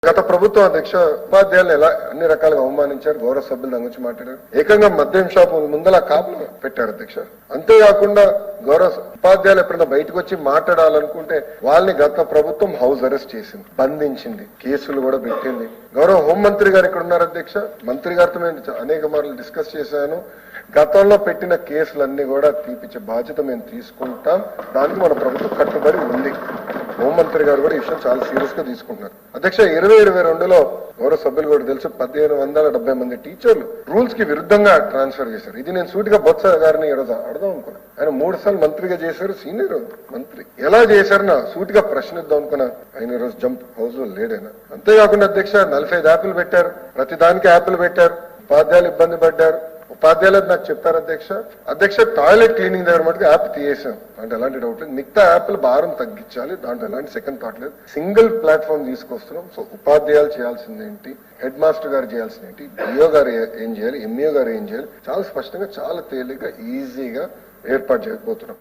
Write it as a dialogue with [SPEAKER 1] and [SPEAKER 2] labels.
[SPEAKER 1] గత ప్రభుత్వం అధ్యక్ష ఉపాధ్యాయులు ఎలా అన్ని రకాలుగా అవమానించారు, గౌరవ సభ్యులు దాని గురించి మాట్లాడారు. ఏకంగా మద్యం షాపు ముందల కాపులు పెట్టారు అధ్యక్ష. అంతేకాకుండా గౌరవ ఉపాధ్యాయులు ఎప్పుడైనా బయటకు వచ్చి మాట్లాడాలనుకుంటే వాళ్ళని గత ప్రభుత్వం హౌస్ అరెస్ట్ చేసింది, బంధించింది, కేసులు కూడా పెట్టింది. గౌరవ హోంమంత్రి గారు ఇక్కడ ఉన్నారు అధ్యక్ష. మంత్రి గారితో మేము అనేక మార్లు డిస్కస్ చేశాను. గతంలో పెట్టిన కేసులన్నీ కూడా తీపిచ్చే బాధ్యత మేము తీసుకుంటాం. దానికి మన ప్రభుత్వం కట్టుబడి ఉంది. హోంమంత్రి గారు కూడా ఈ విషయం చాలా సీరియస్ గా తీసుకుంటున్నారు అధ్యక్ష. 2022లో గౌరవ సభ్యులు కూడా తెలుసు 1570 మంది టీచర్లు రూల్స్ కి విరుద్ధంగా ట్రాన్స్ఫర్ చేశారు. ఇది నేను సూటిగా బొత్స గారిని ఈరోజు అడదాం అనుకున్నా. ఆయన 3 సార్లు మంత్రిగా చేశారు, సీనియర్ మంత్రి. ఎలా చేశారన్నా సూటిగా ప్రశ్నిద్దాం అనుకున్నా. ఆయన ఈరోజు జంప్ హౌస్ లో లేడైనా. అంతేకాకుండా అధ్యక్ష 45 యాప్లు పెట్టారు, ప్రతి దానికి యాప్లు పెట్టారు, ఉపాధ్యాయులు ఇబ్బంది పడ్డారు. ఉపాధ్యాయులు నాకు చెప్పారు అధ్యక్ష టాయిలెట్ క్లీనింగ్ దగ్గర మటుకు యాప్ తీయేసాం అంటే ఎలాంటి డౌట్ లేదు. మిగతా యాప్లు భారం తగ్గించాలి, దాంట్లో ఎలాంటి సెకండ్ థాట్ లేదు. సింగిల్ ప్లాట్ఫామ్ తీసుకొస్తున్నాం. సో ఉపాధ్యాయులు చేయాల్సింది ఏంటి, హెడ్ మాస్టర్ గారు చేయాల్సింది ఏంటి, డిఓ గారు ఏం చేయాలి, ఎంఈఓ గారు ఏం చేయాలి, చాలా స్పష్టంగా చాలా తేలిగ్గా ఈజీగా ఏర్పాటు చేయకపోతున్నాం.